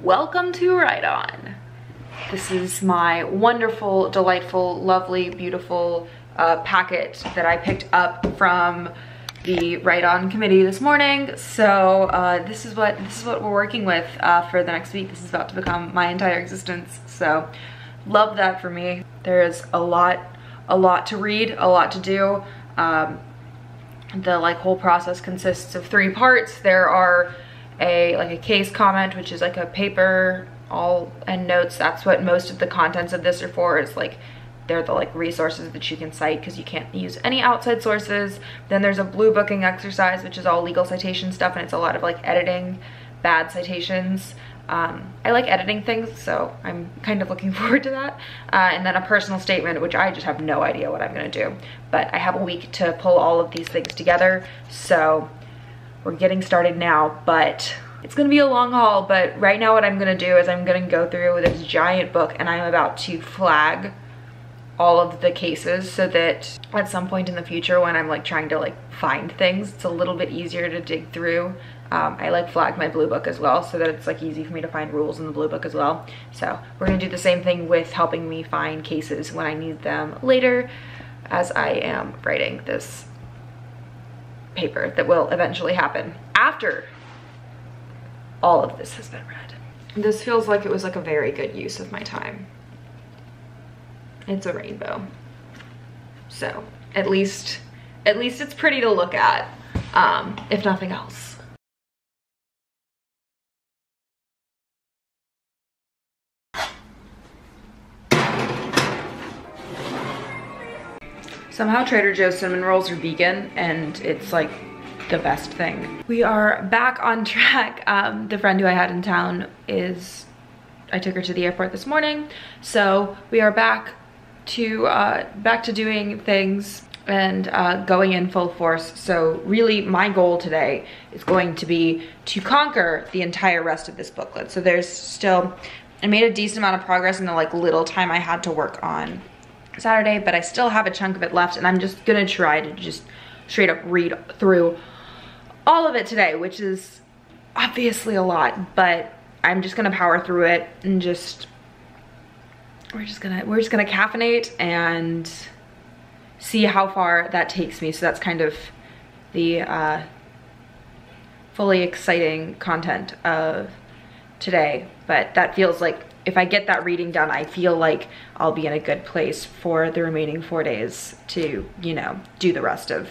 Welcome to Write On. This is my wonderful, delightful, lovely, beautiful packet that I picked up from the Write On committee this morning. So this is what we're working with for the next week. This is about to become my entire existence. So love that for me. There is a lot to read, a lot to do. The whole process consists of 3 parts. There are a case comment, which is like a paper and notes. That's what most of the contents of this are for. Is they're the resources that you can cite because you can't use any outside sources. Then there's a blue booking exercise, which is all legal citation stuff, and it's a lot of editing bad citations. I like editing things, so I'm kind of looking forward to that. And then a personal statement, which I just have no idea what I'm gonna do. But I have a week to pull all of these things together, so we're getting started now. But it's gonna be a long haul, but right now what I'm gonna do is I'm gonna go through this giant book and I'm about to flag all of the cases so that at some point in the future when I'm trying to find things, it's a little bit easier to dig through. I flag my blue book as well so that it's easy for me to find rules in the blue book as well. So we're gonna do the same thing with helping me find cases when I need them later, as I am writing this paper that will eventually happen after all of this has been read. This feels like it was a very good use of my time. It's a rainbow, so at least it's pretty to look at, if nothing else. Somehow Trader Joe's cinnamon rolls are vegan, and it's the best thing. We are back on track. The friend who I had in town I took her to the airport this morning, so we are back to doing things and going in full force. So really my goal today is going to be to conquer the entire rest of this booklet. So I made a decent amount of progress in the little time I had to work on Saturday, but I still have a chunk of it left, and I'm just gonna try to just straight up read through all of it today, which is obviously a lot, but I'm just gonna power through it and we're just gonna caffeinate and see how far that takes me. So that's kind of the fully exciting content of today, but that feels if I get that reading done, I feel I'll be in a good place for the remaining 4 days to, do the rest of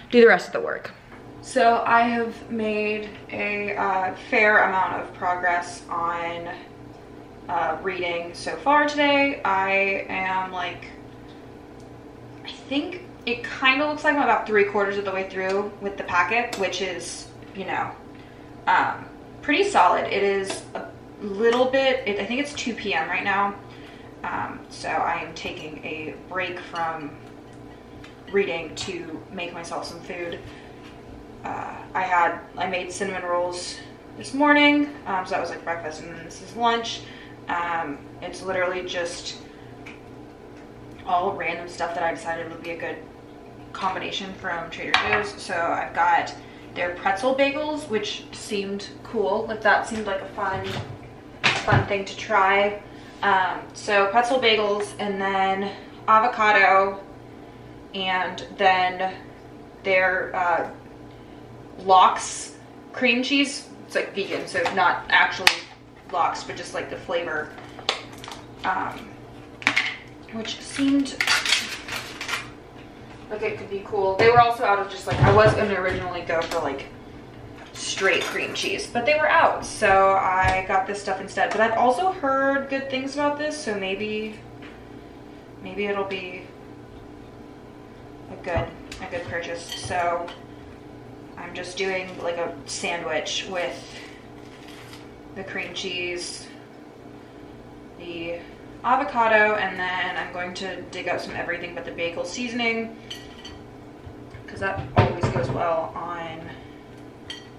the work. So I have made a fair amount of progress on reading so far today. I am I think it kind of looks like I'm about 3/4 of the way through with the packet, which is, pretty solid. It is a little bit, I think it's 2 p.m. right now, so I am taking a break from reading to make myself some food. I made cinnamon rolls this morning, so that was breakfast, and then this is lunch. It's literally just all random stuff that I decided would be a good combination from Trader Joe's. So I've got their pretzel bagels, which seemed cool. That seemed like a fun thing to try. So pretzel bagels, and then avocado, and then their lox cream cheese. It's vegan, so not actually lox, but just the flavor, which seemed like it could be cool. They were also out of just I was gonna originally go for straight cream cheese, but they were out, so I got this stuff instead. But I've also heard good things about this, so maybe it'll be a good purchase. So I'm just doing a sandwich with the cream cheese, the avocado, and then I'm going to dig out some everything but the bagel seasoning, because that always goes well on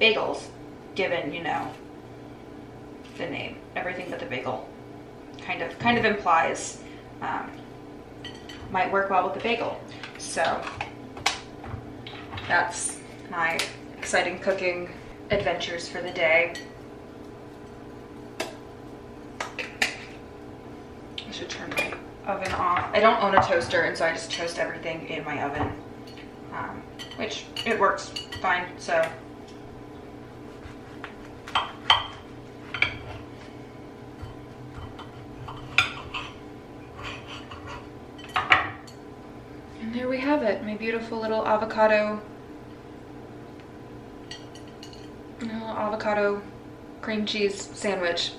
bagels, given the name. Everything but the bagel kind of implies might work well with the bagel. So that's my exciting cooking adventures for the day. I should turn my oven off. I don't own a toaster, and so I just toast everything in my oven, which it works fine, so. And there we have it, my beautiful little avocado cream cheese sandwich.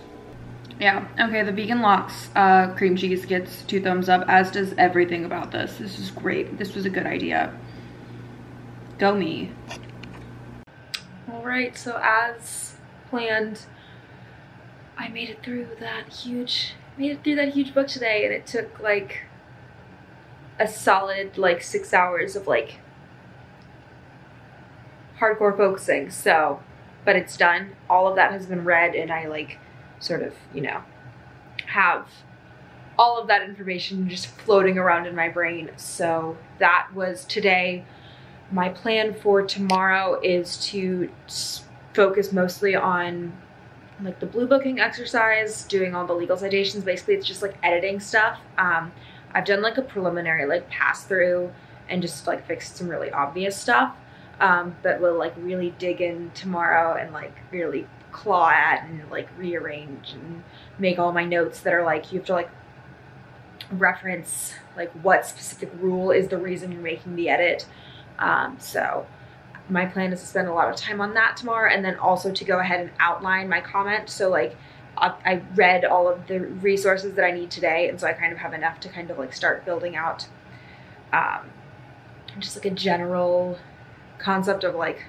Yeah, okay, the Vegan Lox cream cheese gets 2 thumbs up, as does everything about this. This is great. This was a good idea. Go me. All right, so as planned, I made it through that huge book today, and it took like a solid like 6 hours of like hardcore focusing. So, but it's done. All of that has been read, and I like sort of, you know, have all of that information just floating around in my brain. So that was today. My plan for tomorrow is to focus mostly on like the blue booking exercise, doing all the legal citations. Basically, it's just like editing stuff. I've done like a preliminary like pass through and just like fixed some really obvious stuff, but we'll like really dig in tomorrow and like really claw at and like rearrange and make all my notes that are like, you have to like reference like what specific rule is the reason you're making the edit. So my plan is to spend a lot of time on that tomorrow, and then also to go ahead and outline my comment. So like I read all of the resources that I need today, and so I kind of have enough to kind of like start building out just like a general concept of like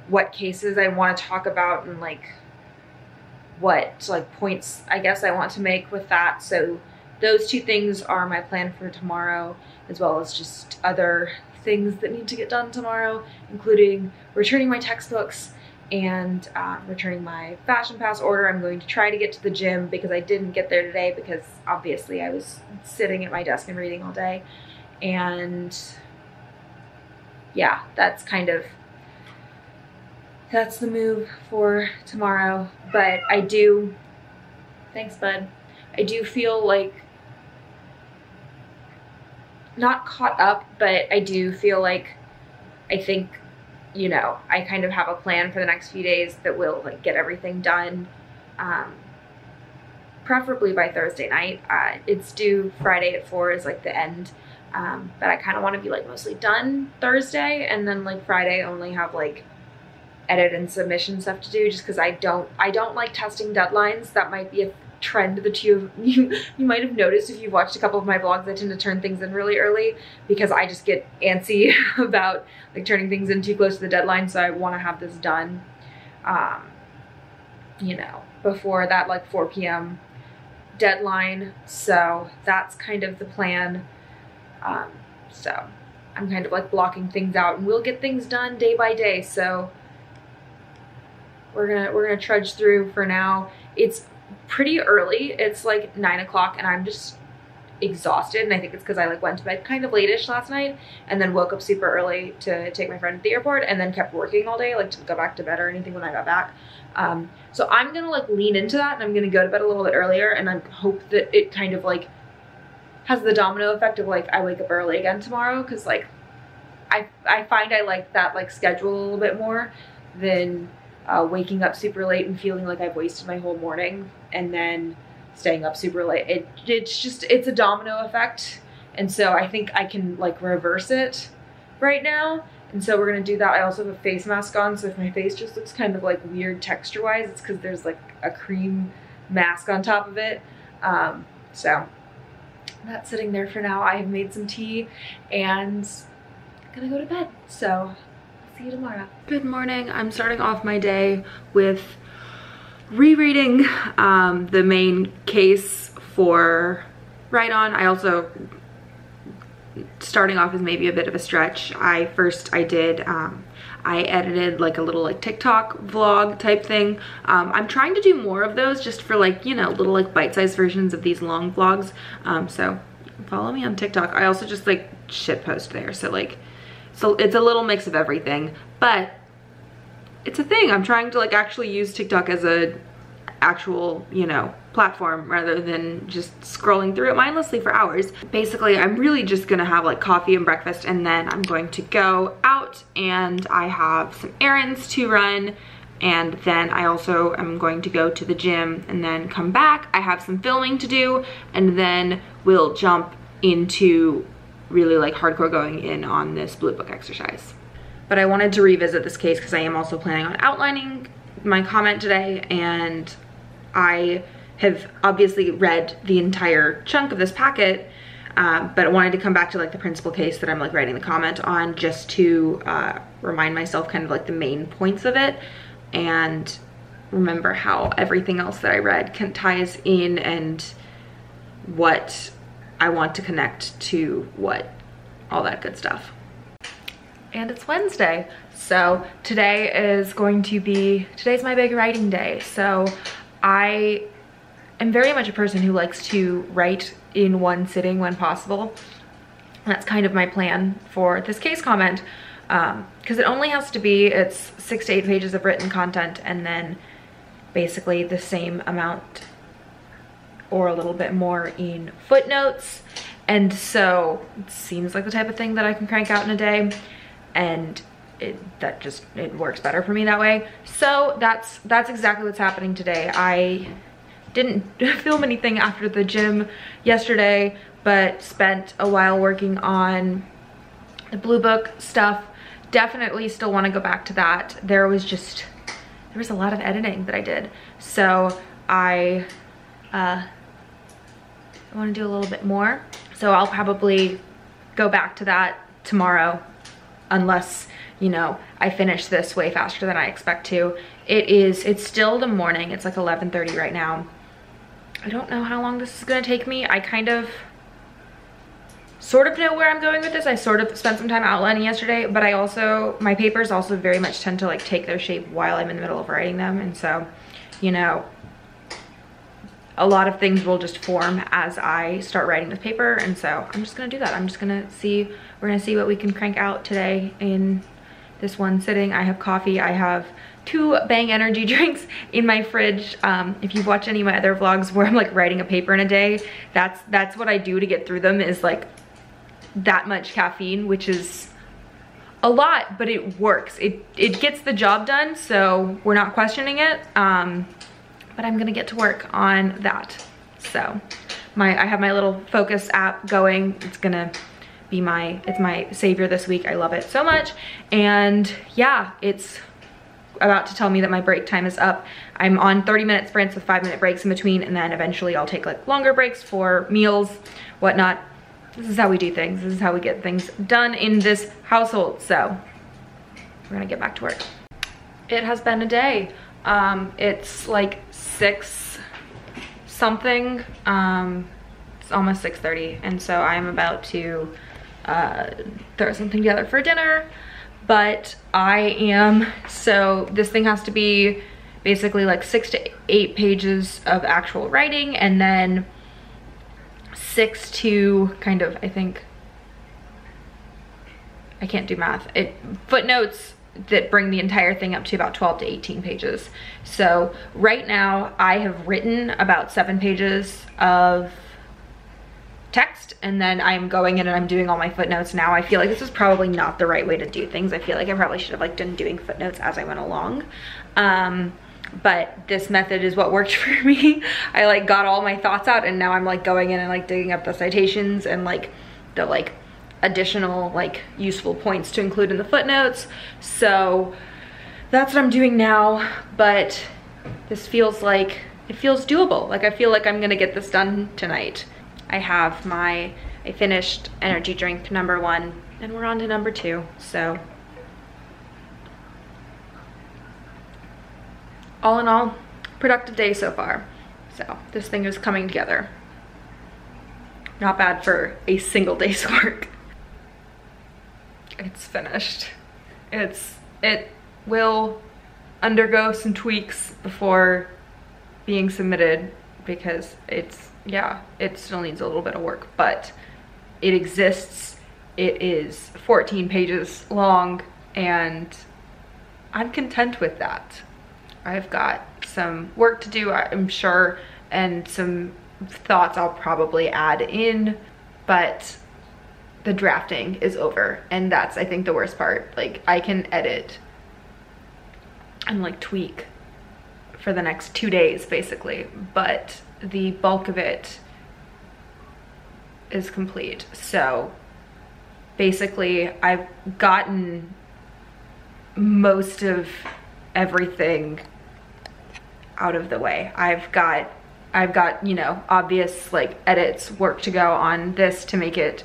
what cases I want to talk about and like what like points I guess I want to make with that. So those 2 things are my plan for tomorrow, as well as just other things that need to get done tomorrow, including returning my textbooks and returning my Fashion Pass order. I'm going to try to get to the gym because I didn't get there today because obviously I was sitting at my desk and reading all day. And yeah, that's the move for tomorrow. But I do, thanks bud, I do feel like not caught up, but I do feel like I think, you know, I kind of have a plan for the next few days that will like get everything done, preferably by Thursday night. It's due Friday at 4 is like the end, but I kind of want to be like mostly done Thursday, and then like Friday only have like edit and submission stuff to do, just because I don't like testing deadlines. That might be a trend that you might have noticed if you've watched a couple of my vlogs. I tend to turn things in really early because I just get antsy about like turning things in too close to the deadline. So I want to have this done, you know, before that like 4 p.m. deadline. So that's kind of the plan. So I'm kind of like blocking things out, and we'll get things done day by day. So we're gonna trudge through for now. It's pretty early. It's like 9 o'clock, and I'm just exhausted, and I think it's because I like went to bed kind of late-ish last night and then woke up super early to take my friend to the airport, and then kept working all day, like to go back to bed or anything when I got back. So I'm gonna like lean into that, and I'm gonna go to bed a little bit earlier, and I hope that it kind of like has the domino effect of like I wake up early again tomorrow, because like I find I like that like schedule a little bit more than waking up super late and feeling like I've wasted my whole morning and then staying up super late. It's a domino effect, and so I think I can like reverse it right now, and so we're gonna do that. I also have a face mask on, so if my face just looks kind of like weird texture wise, it's because there's like a cream mask on top of it. So that's sitting there for now. I have made some tea and I'm gonna go to bed, so see you tomorrow. Good morning. I'm starting off my day with rereading the main case for Right On. I also, starting off is maybe a bit of a stretch. I edited like a little like TikTok vlog type thing. I'm trying to do more of those just for like, you know, little like bite-sized versions of these long vlogs. So follow me on TikTok. I also just like shit post there. So like, so it's a little mix of everything, but it's a thing. I'm trying to like actually use TikTok as actual, you know, platform rather than just scrolling through it mindlessly for hours. Basically, I'm really just gonna have like coffee and breakfast, and then I'm going to go out and I have some errands to run, and then I also am going to go to the gym and then come back. I have some filming to do, and then we'll jump into really like hardcore going in on this blue book exercise. But I wanted to revisit this case because I am also planning on outlining my comment today, and I have obviously read the entire chunk of this packet, but I wanted to come back to like the principal case that I'm like writing the comment on, just to remind myself kind of like the main points of it, and remember how everything else that I read ties in and what I want to connect to what, all that good stuff. And it's Wednesday, so today is going to be, today's my big writing day. So I am very much a person who likes to write in one sitting when possible. And that's kind of my plan for this case comment, because it only has to be, it's 6 to 8 pages of written content, and then basically the same amount or a little bit more in footnotes. And so it seems like the type of thing that I can crank out in a day, and it works better for me that way. So that's exactly what's happening today. I didn't film anything after the gym yesterday, but spent a while working on the blue book stuff. Definitely still want to go back to that. There was a lot of editing that I did, so I want to do a little bit more. So I'll probably go back to that tomorrow, unless, you know, I finish this way faster than I expect to. It's still the morning. It's like 11:30 right now. I don't know how long this is gonna take me. I kind of sort of know where I'm going with this. I sort of spent some time outlining yesterday, but my papers also very much tend to like take their shape while I'm in the middle of writing them. And so, you know, a lot of things will just form as I start writing this paper. And so I'm just gonna do that. I'm just gonna see, we're gonna see what we can crank out today in this one sitting. I have coffee. I have 2 Bang energy drinks in my fridge. If you've watched any of my other vlogs where I'm like writing a paper in a day, that's what I do to get through them, is like that much caffeine, which is a lot, but it works. It gets the job done, so we're not questioning it. But I'm gonna get to work on that. So I have my little focus app going. It's gonna be it's my savior this week. I love it so much. And yeah, it's about to tell me that my break time is up. I'm on 30-minute sprints with 5-minute breaks in between, and then eventually I'll take like longer breaks for meals, whatnot. This is how we do things. This is how we get things done in this household. So we're gonna get back to work. It has been a day. It's like 6 something. It's almost 6:30, and so I'm about to throw something together for dinner. But so this thing has to be basically like 6 to 8 pages of actual writing, and then 6 to kind of, I think, I can't do math, footnotes that bring the entire thing up to about 12 to 18 pages. So right now I have written about 7 pages of text, and then I'm going in and I'm doing all my footnotes now. I feel like this is probably not the right way to do things. I feel like I probably should have like done doing footnotes as I went along. But this method is what worked for me. I like got all my thoughts out, and now I'm like going in and like digging up the citations and like the like additional like useful points to include in the footnotes. So that's what I'm doing now, but this feels like, it feels doable. Like I feel like I'm gonna get this done tonight. I have I finished energy drink number 1, and we're on to number 2. So all in all, productive day so far. So this thing is coming together. Not bad for a single day's work. It's finished. It will undergo some tweaks before being submitted, because it still needs a little bit of work, but it exists. It is 14 pages long, and I'm content with that. I've got some work to do, I'm sure, and some thoughts I'll probably add in, but the drafting is over, and that's, I think, the worst part. Like, I can edit and like tweak for the next 2 days basically, but the bulk of it is complete. So basically I've gotten most of everything out of the way. I've got, you know, obvious like edits, work to go on this to make it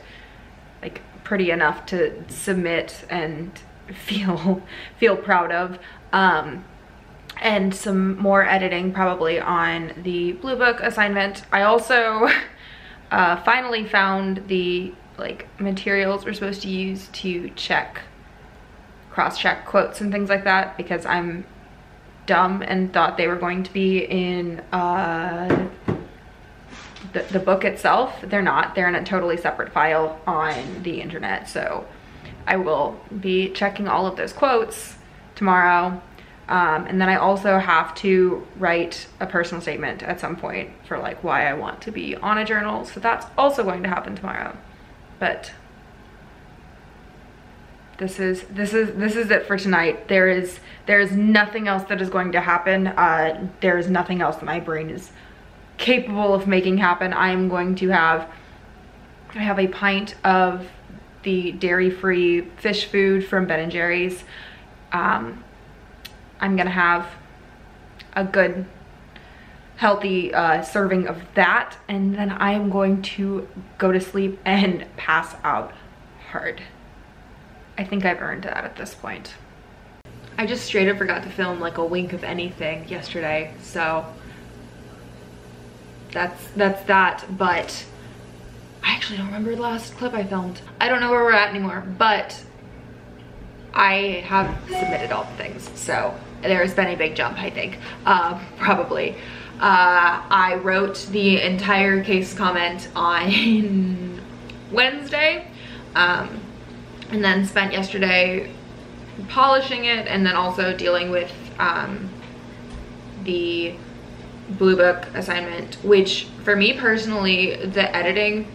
like pretty enough to submit and feel proud of. And some more editing probably on the Blue Book assignment. I also finally found the like materials we're supposed to use to cross-check quotes and things like that, because I'm dumb and thought they were going to be in the book itself. They're not. They're in a totally separate file on the internet. So I will be checking all of those quotes tomorrow. And then I also have to write a personal statement at some point for like why I want to be on a journal. So that's also going to happen tomorrow. But this is it for tonight. There is nothing else that is going to happen. There is nothing else that my brain is capable of making happen. I have a pint of the dairy-free fish food from Ben & Jerry's. I'm gonna have a good healthy serving of that, and then I am going to go to sleep and pass out hard. I think I've earned that at this point. I just straight up forgot to film like a wink of anything yesterday, so that's that. But I actually don't remember the last clip I filmed. I don't know where we're at anymore, but I have submitted all the things, so there's been a big jump, I think, probably. I wrote the entire case comment on Wednesday, and then spent yesterday polishing it, and then also dealing with the Blue Book assignment, which for me personally, the editing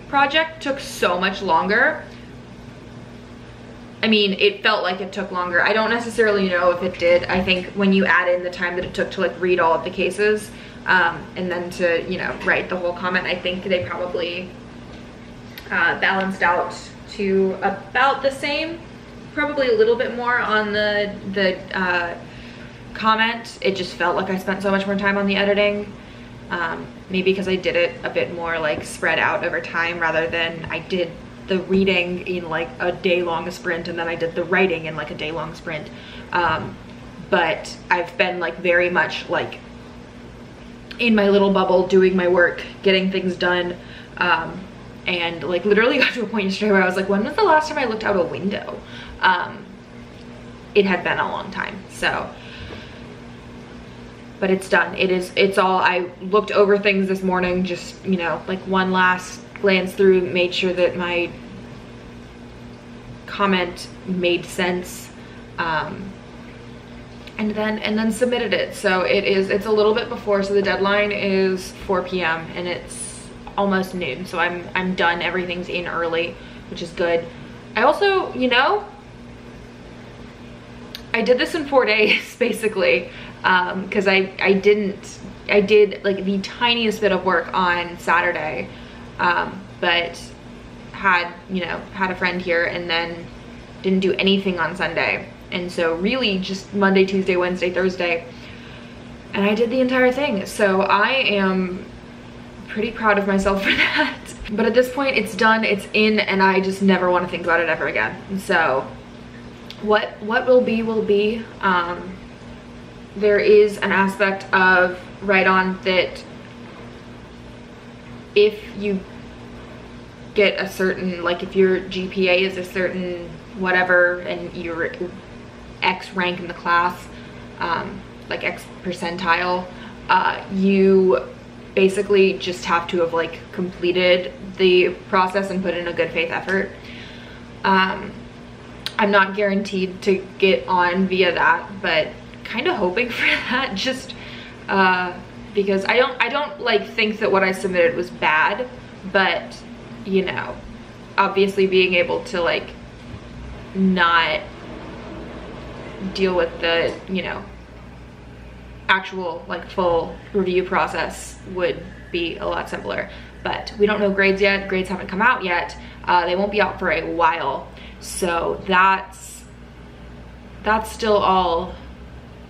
project took so much longer. I mean, it felt like it took longer. I don't necessarily know if it did. I think when you add in the time that it took to like read all of the cases and then to, you know, write the whole comment, I think they probably balanced out to about the same, probably a little bit more on the comment. It just felt like I spent so much more time on the editing. Maybe because I did it a bit more like spread out over time rather than I did the reading in like a day-long sprint and then I did the writing in like a day-long sprint. But I've been like very much like in my little bubble doing my work, getting things done, and like literally got to a point yesterday where I was like, when was the last time I looked out a window? It had been a long time, so. But it's done. It's all, I looked over things this morning, just, you know, like one last glance through, made sure that my comment made sense, and then submitted it. So it's a little bit before, so the deadline is 4 p.m. and it's almost noon, so I'm done. Everything's in early, which is good. I also, you know, I did this in 4 days basically, because I did like the tiniest bit of work on Saturday, but had a friend here and then didn't do anything on Sunday. And so really just Monday, Tuesday, Wednesday, Thursday, and I did the entire thing. So I am pretty proud of myself for that. But at this point it's done, it's in, and I just never want to think about it ever again. And so what will be will be. There is an aspect of write-on that if you get a certain, like if your GPA is a certain whatever and you're X rank in the class, like X percentile, you basically just have to have like completed the process and put in a good faith effort. I'm not guaranteed to get on via that, but kind of hoping for that, just because I don't like think that what I submitted was bad, but you know, obviously being able to like not deal with the, you know, actual like full review process would be a lot simpler. But we don't know grades yet. Grades haven't come out yet. They won't be out for a while, so that's still all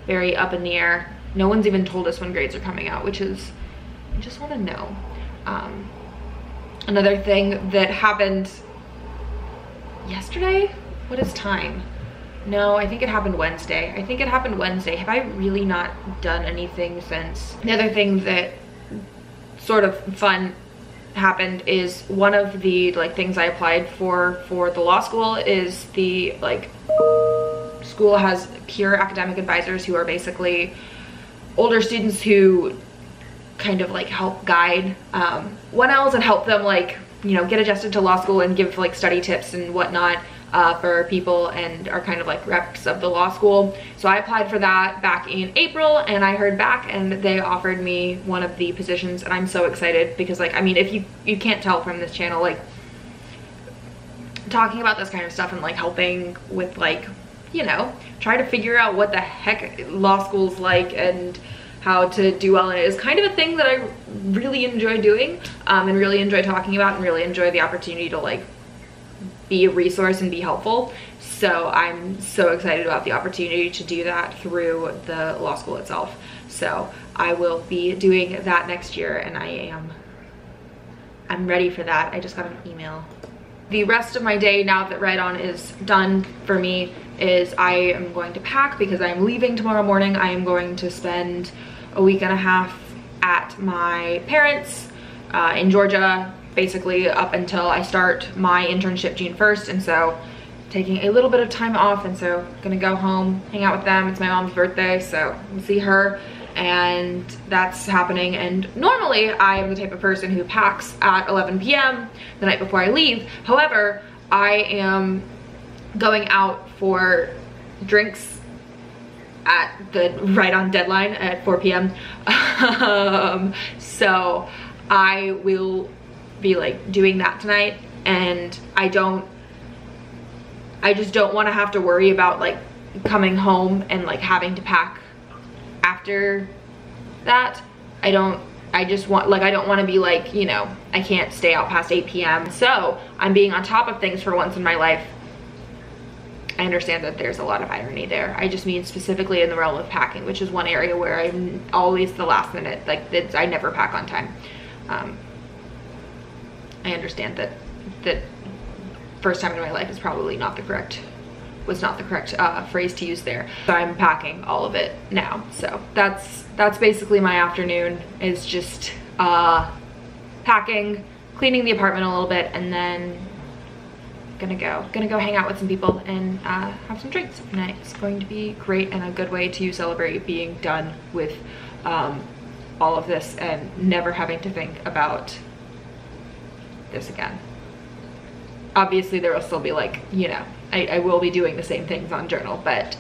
very up in the air. No one's even told us when grades are coming out, which is, I just want to know. Another thing that happened yesterday, what is time? No, I think it happened Wednesday. I think it happened Wednesday. Have I really not done anything since? The other thing that sort of fun happened is one of the like things I applied for the law school is the like school has peer academic advisors who are basically older students who kind of like help guide 1Ls and help them like, you know, get adjusted to law school and give like study tips and whatnot for people, and are kind of like reps of the law school. So I applied for that back in April, and I heard back and they offered me one of the positions, and I'm so excited because like, I mean, if you can't tell from this channel, like talking about this kind of stuff and like helping with like, you know, try to figure out what the heck law school's like and how to do well in it is kind of a thing that I really enjoy doing, and really enjoy talking about, and really enjoy the opportunity to like be a resource and be helpful. So I'm so excited about the opportunity to do that through the law school itself. So I will be doing that next year, and I'm ready for that. I just got an email. The rest of my day, now that Ride On is done for me, is I am going to pack because I'm leaving tomorrow morning. I am going to spend a week and a half at my parents' in Georgia, basically up until I start my internship June 1st. And so taking a little bit of time off, and so gonna go home, hang out with them. It's my mom's birthday, so we'll see her, and that's happening. And normally I am the type of person who packs at 11 p.m. the night before I leave. However, I am going out for drinks at the Ride On deadline at 4 p.m. So I will be like doing that tonight, and I just don't want to have to worry about like coming home and like having to pack after that. I just want, like, I don't want to be like, you know, I can't stay out past 8 p.m. So I'm being on top of things for once in my life. I understand that there's a lot of irony there. I just mean specifically in the realm of packing, which is one area where I'm always the last minute. Like, I never pack on time. I understand that first time in my life is probably not the correct phrase to use there. So I'm packing all of it now. So that's basically my afternoon, is just packing, cleaning the apartment a little bit, and then gonna go hang out with some people and have some drinks. And it's going to be great and a good way to celebrate being done with all of this and never having to think about this again. Obviously there will still be like, you know, I will be doing the same things on journal, but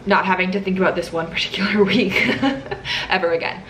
not having to think about this one particular week ever again.